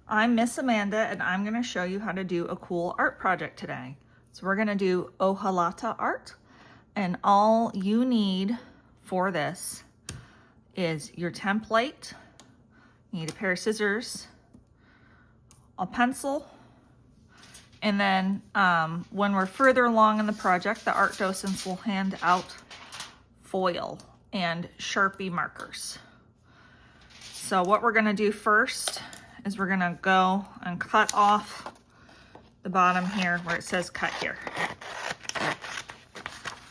I'm Miss Amanda and I'm going to show you how to do a cool art project today. So we're going to do Hojalata art, and all you need for this is your template, you need a pair of scissors, a pencil, and then when we're further along in the project, the art docents will hand out foil and Sharpie markers. So what we're going to do first is we're gonna go and cut off the bottom here where it says cut here.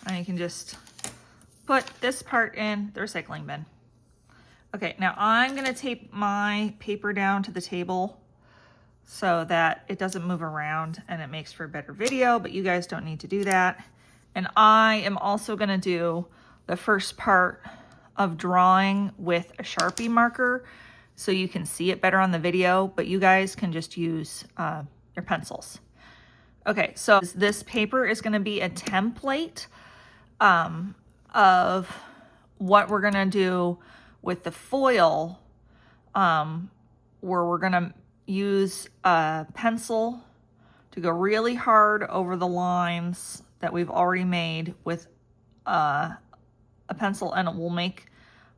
And you can just put this part in the recycling bin. Okay, now I'm gonna tape my paper down to the table so that it doesn't move around and it makes for a better video, but you guys don't need to do that. And I am also gonna do the first part of drawing with a Sharpie marker so you can see it better on the video, but you guys can just use your pencils. Okay, so this paper is gonna be a template of what we're gonna do with the foil, where we're gonna use a pencil to go really hard over the lines that we've already made with a pencil, and it will make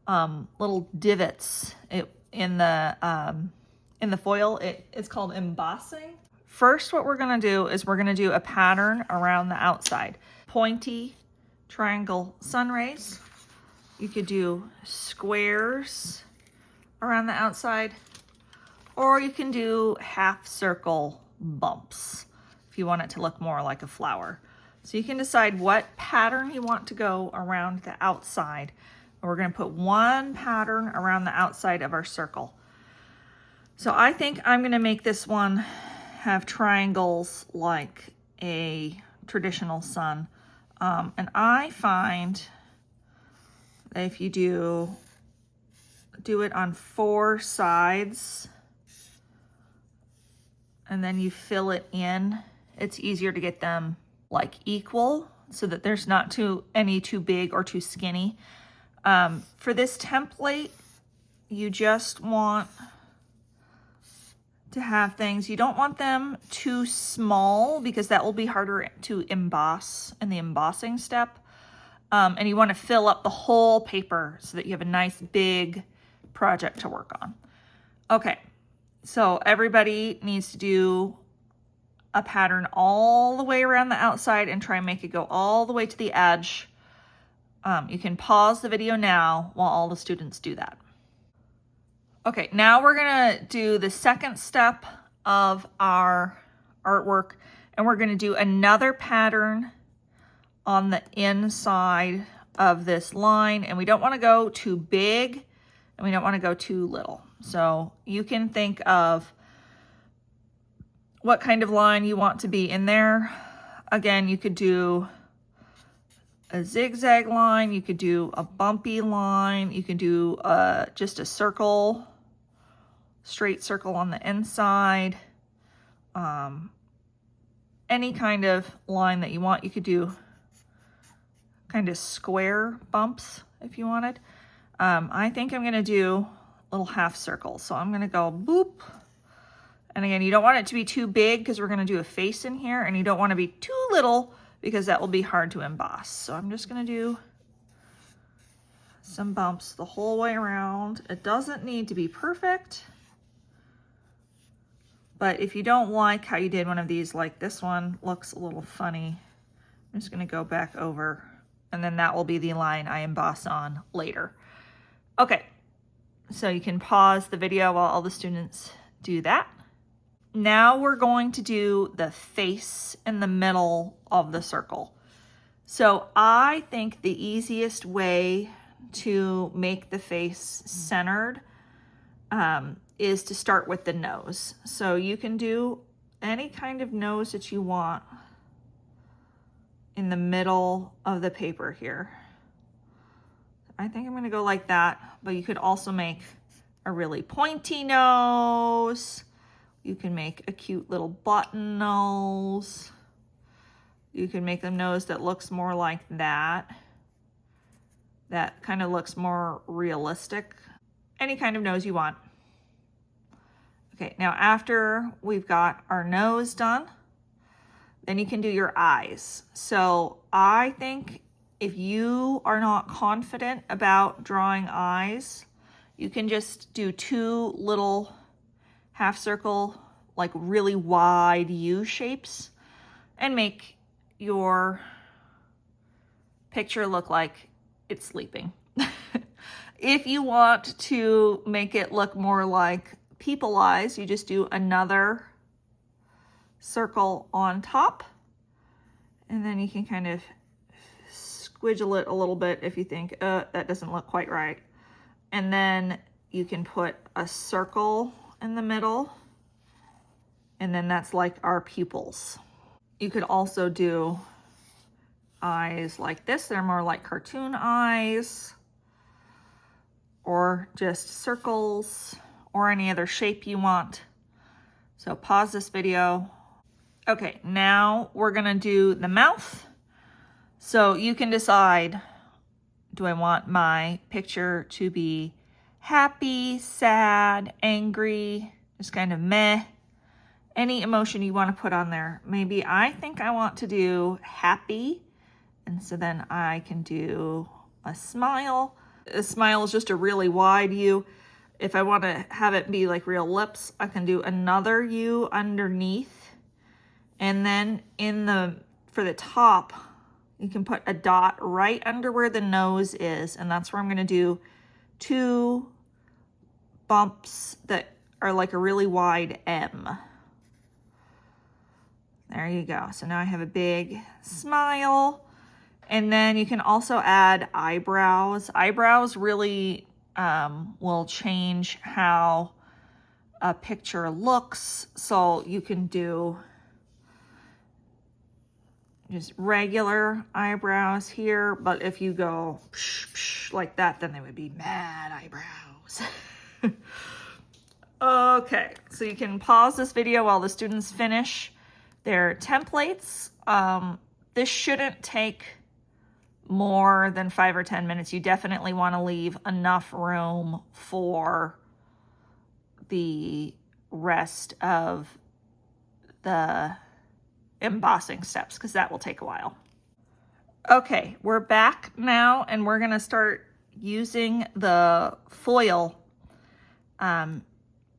little divots in the foil. It's called embossing. First, what we're gonna do is we're gonna do a pattern around the outside. Pointy triangle sun rays. You could do squares around the outside, or you can do half circle bumps if you want it to look more like a flower. So you can decide what pattern you want to go around the outside. We're going to put one pattern around the outside of our circle. So I think I'm going to make this one have triangles like a traditional sun. And I find that if you do it on 4 sides and then you fill it in, it's easier to get them like equal so that there's not any too big or too skinny. For this template, you just want to have things, you don't want them too small because that will be harder to emboss in the embossing step. And you want to fill up the whole paper so that you have a nice big project to work on. Okay, so everybody needs to do a pattern all the way around the outside and try and make it go all the way to the edge. You can pause the video now while all the students do that. Okay, now we're gonna do the second step of our artwork, and we're gonna do another pattern on the inside of this line, and we don't wanna go too big and we don't wanna go too little. So you can think of what kind of line you want to be in there. Again, you could do a zigzag line, you could do a bumpy line, you could do just a circle, straight circle on the inside, any kind of line that you want. You could do kind of square bumps if you wanted. I think I'm gonna do little half circles. So I'm gonna go boop. And again, you don't want it to be too big because we're gonna do a face in here, and you don't wanna be too little because that will be hard to emboss. So I'm just gonna do some bumps the whole way around. It doesn't need to be perfect, but if you don't like how you did one of these, like this one looks a little funny, I'm just gonna go back over, and then that will be the line I emboss on later. Okay, so you can pause the video while all the students do that. Now we're going to do the face in the middle of the circle. So I think the easiest way to make the face centered is to start with the nose. So you can do any kind of nose that you want in the middle of the paper here. I think I'm gonna go like that, but you could also make a really pointy nose. You can make a cute little button nose. You can make a nose that looks more like that. That kind of looks more realistic. Any kind of nose you want. Okay, now after we've got our nose done, then you can do your eyes. So I think if you are not confident about drawing eyes, you can just do 2 little half circle, like really wide U shapes, and make your picture look like it's sleeping. If you want to make it look more like people eyes, you just do another circle on top, and then you can kind of squiggle it a little bit if you think, that doesn't look quite right. And then you can put a circle in the middle, and then that's like our pupils. You could also do eyes like this. They're more like cartoon eyes, or just circles, or any other shape you want. So pause this video. Okay, now we're gonna do the mouth. So you can decide, do I want my picture to be happy, sad, angry, just kind of meh? Any emotion you want to put on there. Maybe I think I want to do happy, and so then I can do a smile. A smile is just a really wide U. If I want to have it be like real lips, I can do another U underneath. And then for the top, you can put a dot right under where the nose is, and that's where I'm going to do 2 bumps that are like a really wide M. There you go. So now I have a big smile. And then you can also add eyebrows. Eyebrows really will change how a picture looks. So you can do just regular eyebrows here, but if you go psh, psh, like that, then they would be mad eyebrows. Okay, so you can pause this video while the students finish their templates. This shouldn't take more than 5 or 10 minutes. You definitely want to leave enough room for the rest of the embossing steps, because that will take a while. Okay, we're back now, and we're going to start using the foil and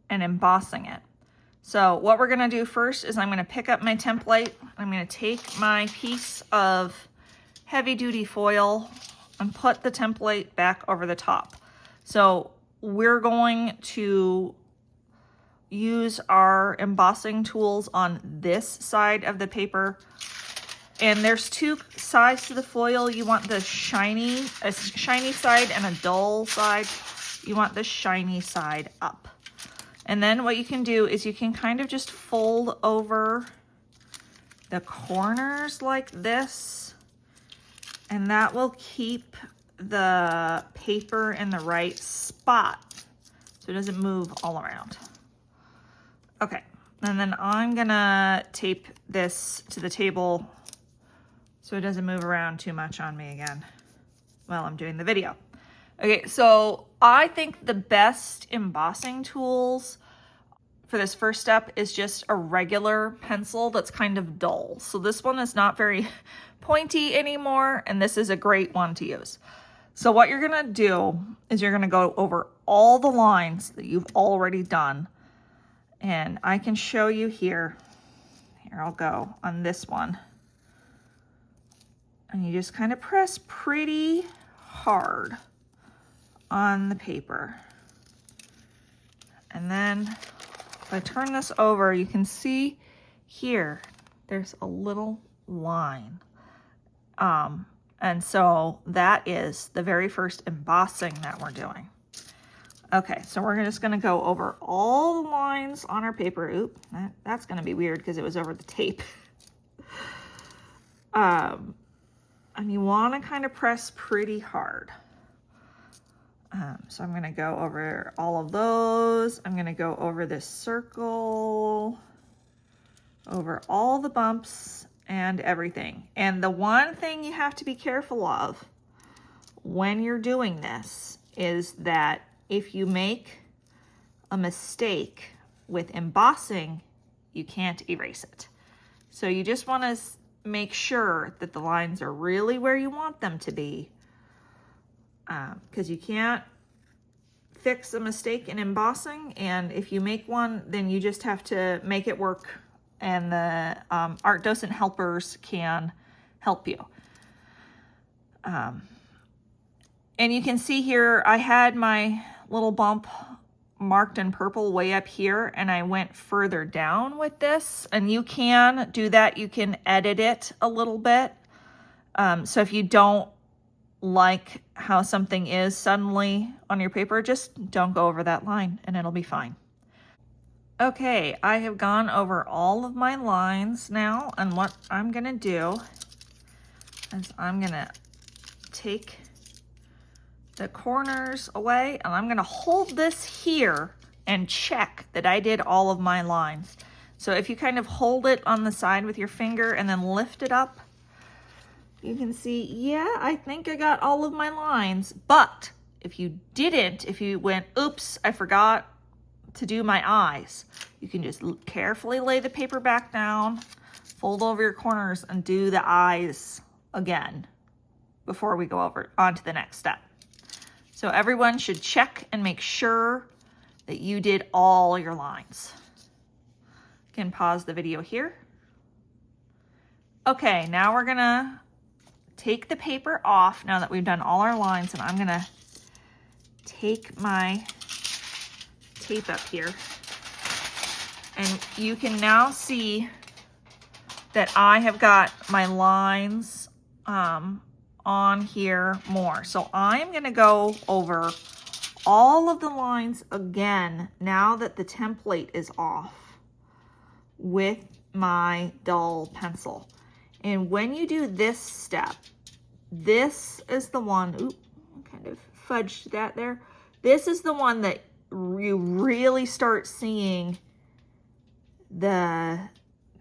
embossing it. So what we're going to do first is I'm going to pick up my template. I'm going to take my piece of heavy duty foil and put the template back over the top. So we're going to use our embossing tools on this side of the paper. And there's 2 sides to the foil. You want the shiny side and a dull side. You want the shiny side up. And then what you can do is you can kind of just fold over the corners like this, and that will keep the paper in the right spot so it doesn't move all around. Okay, and then I'm gonna tape this to the table so it doesn't move around too much on me again while I'm doing the video. Okay, so I think the best embossing tools for this first step is just a regular pencil that's kind of dull. So this one is not very pointy anymore, and this is a great one to use. So what you're gonna do is you're gonna go over all the lines that you've already done, and I can show you here. Here, I'll go on this one. And you just kind of press pretty hard on the paper. And then if I turn this over, you can see here, there's a little line. And so that is the very first embossing that we're doing. Okay, so we're just gonna go over all the lines on our paper. Oop, that's gonna be weird because it was over the tape. And you wanna kind of press pretty hard. So I'm gonna go over all of those. I'm gonna go over this circle, over all the bumps and everything. And the one thing you have to be careful of when you're doing this is that if you make a mistake with embossing, you can't erase it. So you just want to make sure that the lines are really where you want them to be, because you can't fix a mistake in embossing, and if you make one, then you just have to make it work, and the art docent helpers can help you. And you can see here, I had my little bump marked in purple way up here, and I went further down with this, and you can do that. You can edit it a little bit. So if you don't like how something is suddenly on your paper, just don't go over that line and it'll be fine. Okay, I have gone over all of my lines now, and what I'm gonna do is I'm gonna take the corners away, and I'm gonna hold this here and check that I did all of my lines. So if you kind of hold it on the side with your finger and then lift it up, you can see, yeah, I think I got all of my lines. But if you didn't, if you went, oops, I forgot to do my eyes, you can just carefully lay the paper back down, fold over your corners, and do the eyes again before we go over on to the next step. So everyone should check and make sure that you did all your lines. You can pause the video here. Okay, now we're gonna take the paper off now that we've done all our lines, and I'm gonna take my tape up here. And you can now see that I have got my lines on here more. So I'm gonna go over all of the lines again now that the template is off with my dull pencil. And when you do this step, this is the one, oop, kind of fudged that there. This is the one that you really start seeing the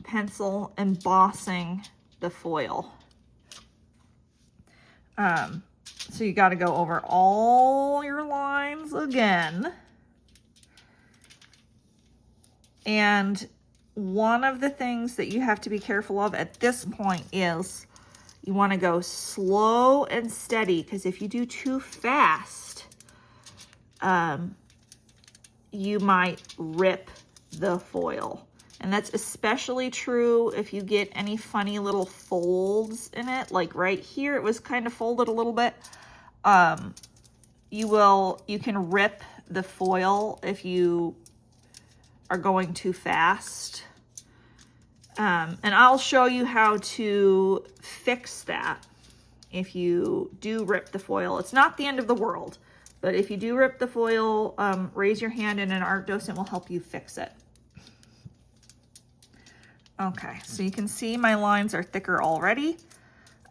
pencil embossing the foil. So you got to go over all your lines again. And one of the things that you have to be careful of at this point is you want to go slow and steady, because if you do too fast, you might rip the foil. And that's especially true if you get any funny little folds in it. Like right here, it was kind of folded a little bit. You can rip the foil if you are going too fast. And I'll show you how to fix that if you do rip the foil. It's not the end of the world, but if you do rip the foil, raise your hand and an art docent will help you fix it. Okay, so you can see my lines are thicker already.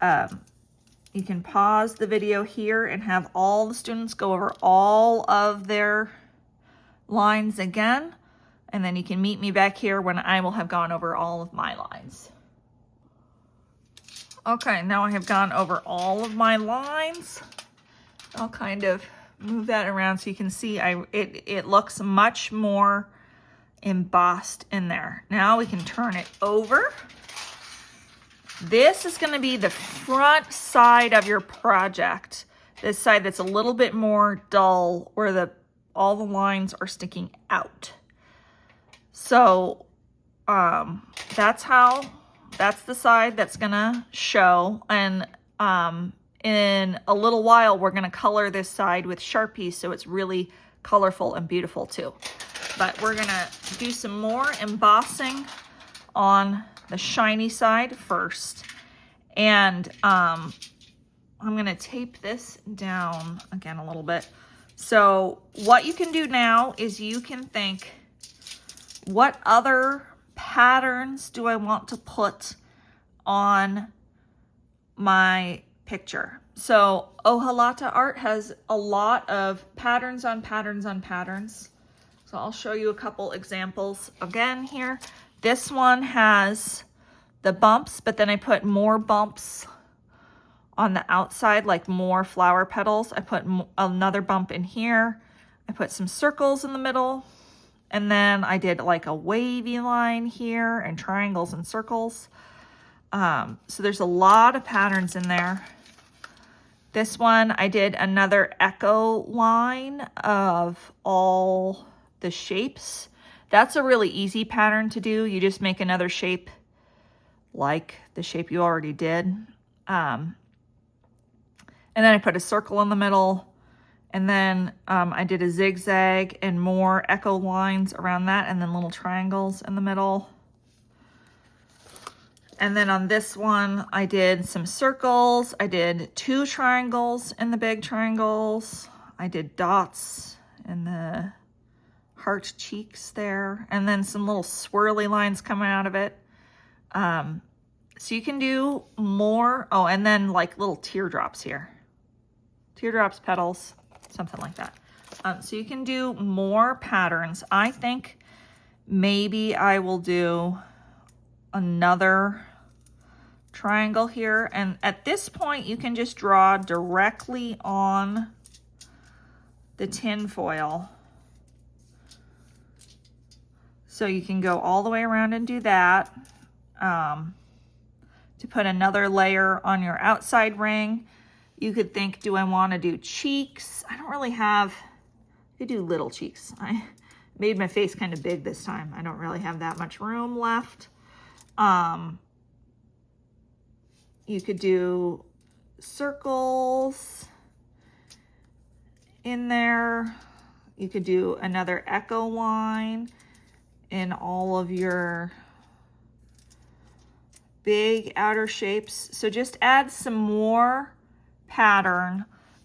You can pause the video here and have all the students go over all of their lines again. And then you can meet me back here when I will have gone over all of my lines. Okay, now I have gone over all of my lines. I'll kind of move that around so you can see it looks much more embossed in there. Now we can turn it over. This is going to be the front side of your project. This side that's a little bit more dull, where all the lines are sticking out. So that's the side that's gonna show. And in a little while, we're gonna color this side with Sharpies so it's really colorful and beautiful too. But we're gonna do some more embossing on the shiny side first. And I'm gonna tape this down again a little bit. So what you can do now is you can think, what other patterns do I want to put on my picture? So Hojalata art has a lot of patterns on patterns on patterns. So I'll show you a couple examples again here. This one has the bumps, but then I put more bumps on the outside, like more flower petals. I put another bump in here. I put some circles in the middle. And then I did like a wavy line here and triangles and circles. So there's a lot of patterns in there. This one, I did another echo line of all the shapes. That's a really easy pattern to do. You just make another shape like the shape you already did. And then I put a circle in the middle. And then I did a zigzag and more echo lines around that, and then little triangles in the middle. And then on this one, I did some circles. I did 2 triangles in the big triangles. I did dots in the heart cheeks there, and then some little swirly lines coming out of it. So you can do more. Oh, and then like little teardrops here. Teardrops, petals, something like that. So you can do more patterns. I think maybe I will do another triangle here. And at this point, you can just draw directly on the tin foil. So you can go all the way around and do that. To put another layer on your outside ring. You could think, do I want to do cheeks? I don't really have, I could do little cheeks. I made my face kind of big this time. I don't really have that much room left. You could do circles in there. You could do another echo line in all of your big outer shapes. So just add some more pattern.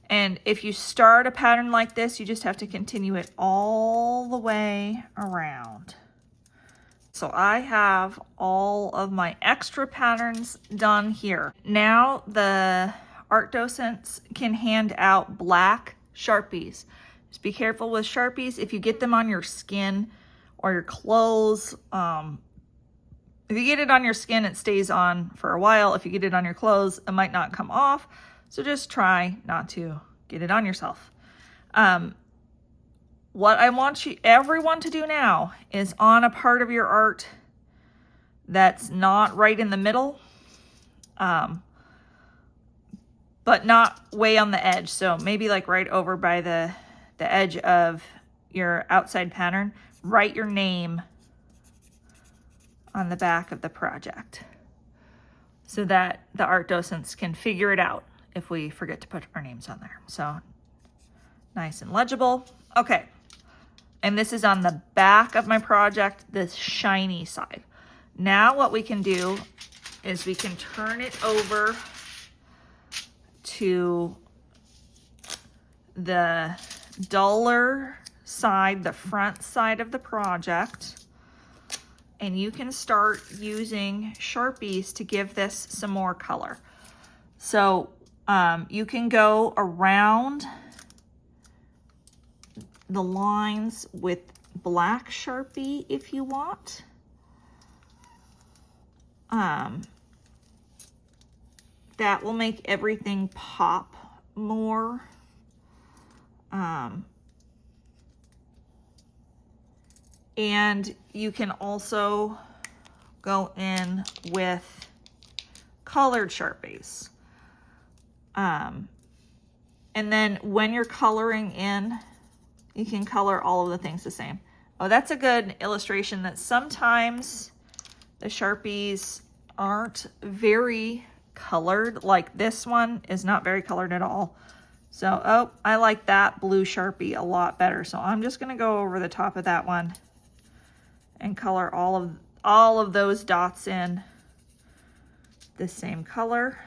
And if you start a pattern like this, you just have to continue it all the way around. So I have all of my extra patterns done here. Now the art docents can hand out black Sharpies. Just be careful with Sharpies. If you get them on your skin or your clothes, if you get it on your skin, it stays on for a while. If you get it on your clothes, it might not come off. So just try not to get it on yourself. What I want everyone to do now is on a part of your art that's not right in the middle, but not way on the edge. So maybe like right over by the edge of your outside pattern, write your name on the back of the project so that the art docents can figure it out if we forget to put our names on there. So nice and legible. Okay. And this is on the back of my project, this shiny side. Now what we can do is we can turn it over to the duller side, the front side of the project. And you can start using Sharpies to give this some more color. So you can go around the lines with black Sharpie if you want. That will make everything pop more. And you can also go in with colored Sharpies. And then when you're coloring in, you can color all of the things the same. Oh, that's a good illustration that sometimes the Sharpies aren't very colored. Like this one is not very colored at all. So, oh, I like that blue Sharpie a lot better. So I'm just gonna go over the top of that one and color all of those dots in the same color.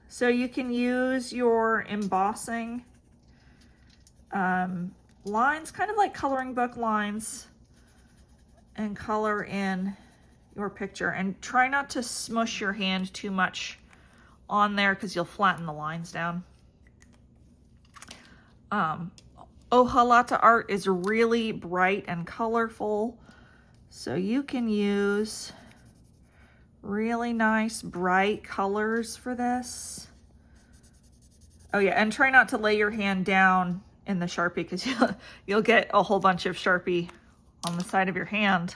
So you can use your embossing lines, kind of like coloring book lines, and color in your picture. And try not to smush your hand too much on there because you'll flatten the lines down. Hojalata art is really bright and colorful. So you can use really nice bright colors for this. Oh yeah, and try not to lay your hand down in the Sharpie because you'll get a whole bunch of Sharpie on the side of your hand.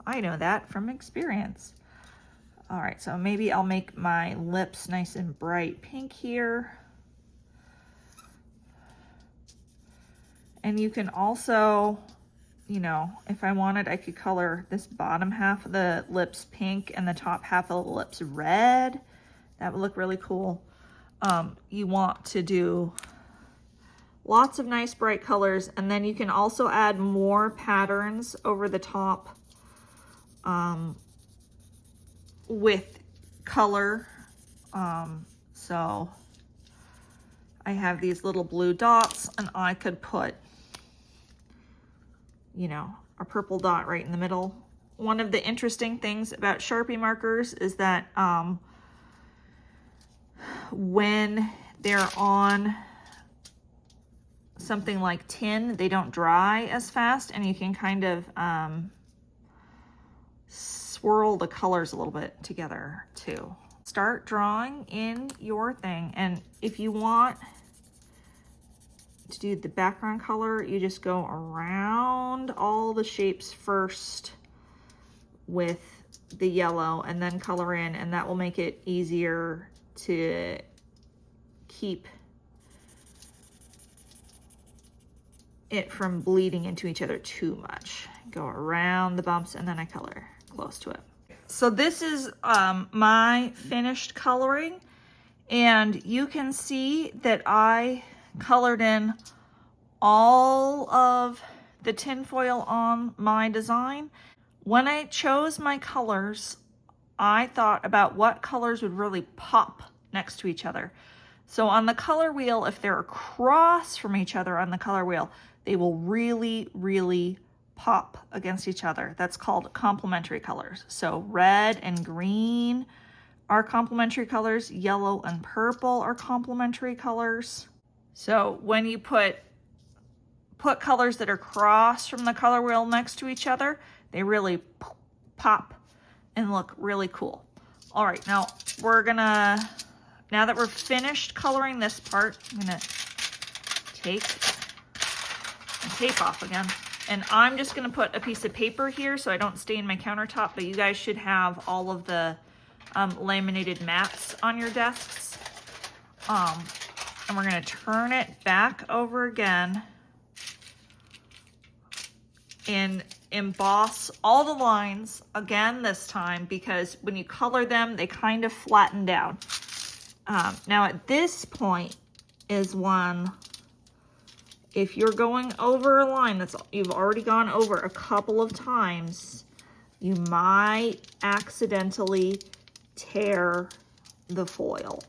I know that from experience. All right, so maybe I'll make my lips nice and bright pink here. And you can also, you know, if I wanted, I could color this bottom half of the lips pink and the top half of the lips red. That would look really cool. You want to do lots of nice bright colors, and then you can also add more patterns over the top with color. So I have these little blue dots, and I could put, you know, a purple dot right in the middle. One of the interesting things about Sharpie markers is that when they're on something like tin, they don't dry as fast, and you can kind of swirl the colors a little bit together too. Start drawing in your thing, and if you want to do the background color, you just go around all the shapes first with the yellow and then color in, and that will make it easier to keep it from bleeding into each other too much. Go around the bumps and then I color close to it. So this is my finished coloring, and you can see that I colored in all of the tinfoil on my design. When I chose my colors, I thought about what colors would really pop next to each other. So on the color wheel, if they're across from each other on the color wheel, they will really, really pop against each other. That's called complementary colors. So red and green are complementary colors. Yellow and purple are complementary colors. So when you put colors that are across from the color wheel next to each other, they really pop and look really cool. All right, now now that we're finished coloring this part, I'm gonna take the tape off again. And I'm just gonna put a piece of paper here so I don't stain my countertop, but you guys should have all of the laminated mats on your desks. And we're gonna turn it back over again and emboss all the lines again this time, because when you color them, they kind of flatten down. Now at this point is when, if you're going over a line that's you've already gone over a couple of times, you might accidentally tear the foil.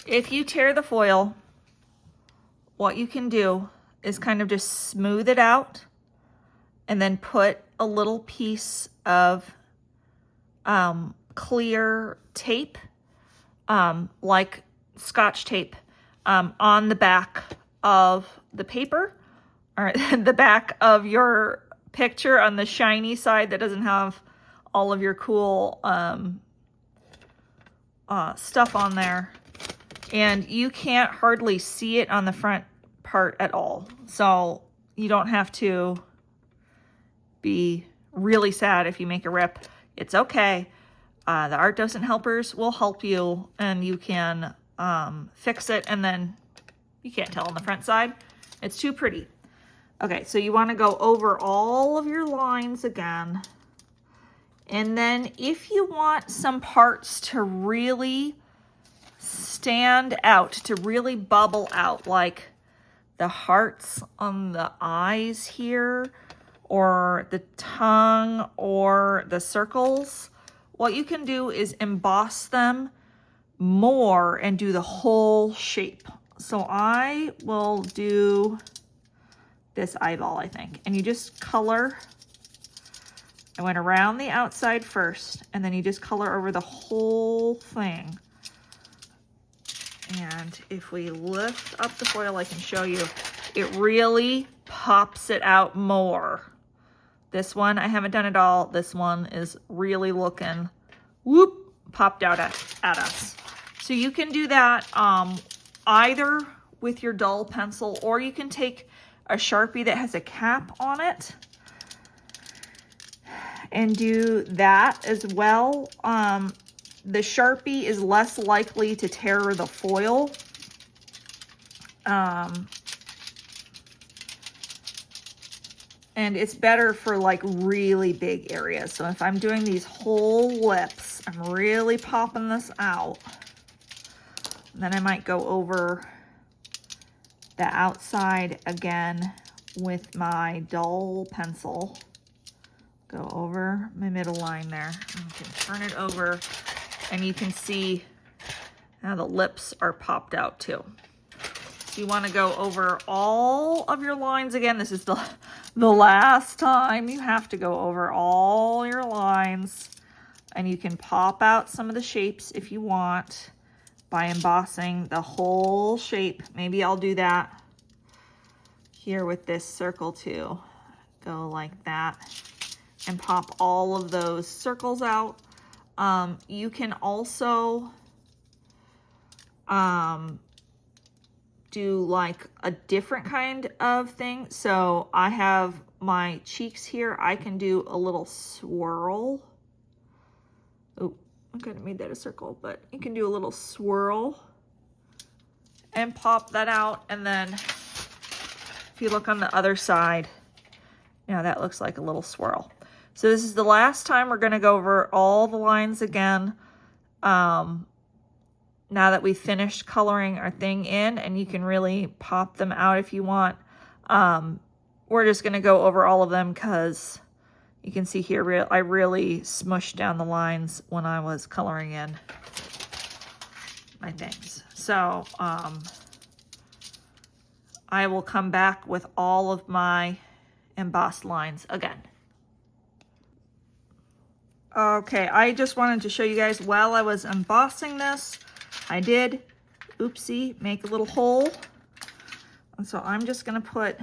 If you tear the foil, what you can do is kind of just smooth it out and then put a little piece of clear tape, like Scotch tape, on the back of the paper, or the back of your picture on the shiny side that doesn't have all of your cool stuff on there. And you can't hardly see it on the front part at all. So you don't have to be really sad if you make a rip. It's okay. The Art Docent helpers will help you, and you can fix it, and then you can't tell on the front side. It's too pretty. Okay, so you want to go over all of your lines again. And then if you want some parts to really stand out, to really bubble out, like the hearts on the eyes here, or the tongue, or the circles, what you can do is emboss them more and do the whole shape. So I will do this eyeball, I think, and you just color. I went around the outside first, and then you just color over the whole thing. And if we lift up the foil, I can show you, it really pops it out more. This one, I haven't done it all. This one is really looking, whoop, popped out at us. So you can do that either with your dull pencil, or you can take a Sharpie that has a cap on it and do that as well. The Sharpie is less likely to tear the foil. And it's better for like really big areas. So if I'm doing these whole lips, I'm really popping this out. Then I might go over the outside again with my dull pencil. Go over my middle line there. You can turn it over and you can see how the lips are popped out too. So you want to go over all of your lines again. This is the last time you have to go over all your lines, and you can pop out some of the shapes if you want by embossing the whole shape. Maybe I'll do that here with this circle too. Go like that and pop all of those circles out. You can also do like a different kind of thing. So I have my cheeks here. I can do a little swirl. Oh, I could have made that a circle, but you can do a little swirl and pop that out. And then if you look on the other side, now that looks like a little swirl. So this is the last time we're going to go over all the lines again. Now that we've finished coloring our thing in, and you can really pop them out if you want. We're just going to go over all of them because you can see here I really smushed down the lines when I was coloring in my things. So I will come back with all of my embossed lines again. Okay, I just wanted to show you guys while I was embossing this, I did, oopsie, make a little hole. And so I'm just gonna put,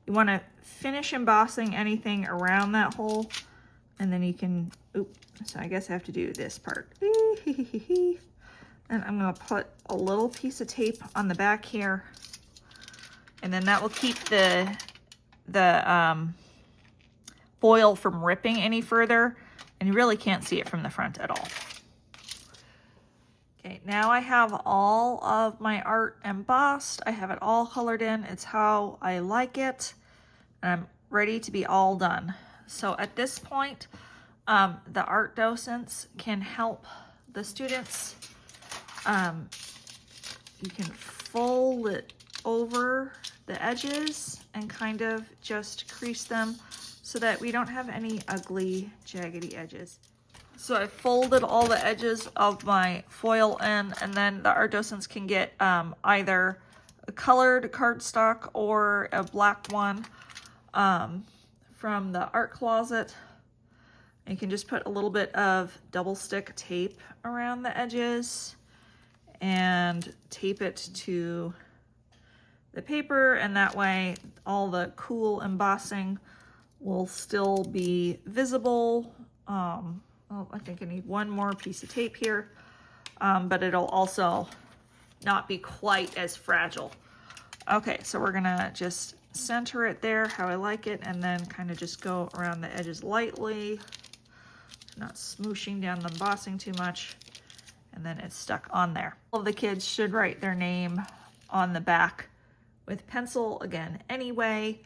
you wanna finish embossing anything around that hole, and then you can, so I guess I have to do this part. And I'm gonna put a little piece of tape on the back here, and then that will keep the foil from ripping any further, and you really can't see it from the front at all. Okay, now I have all of my art embossed. I have it all colored in. It's how I like it. And I'm ready to be all done. So at this point, the art docents can help the students. You can fold it over the edges and kind of just crease them so that we don't have any ugly, jaggedy edges. So I folded all the edges of my foil in, and then the art docents can get either a colored cardstock or a black one from the art closet. And you can just put a little bit of double stick tape around the edges and tape it to the paper, and that way all the cool embossing will still be visible. Oh, I think I need one more piece of tape here, but it'll also not be quite as fragile. Okay, so we're gonna just center it there how I like it, and then kind of just go around the edges lightly, not smooshing down the embossing too much, and then it's stuck on there. All of the kids should write their name on the back with pencil again anyway.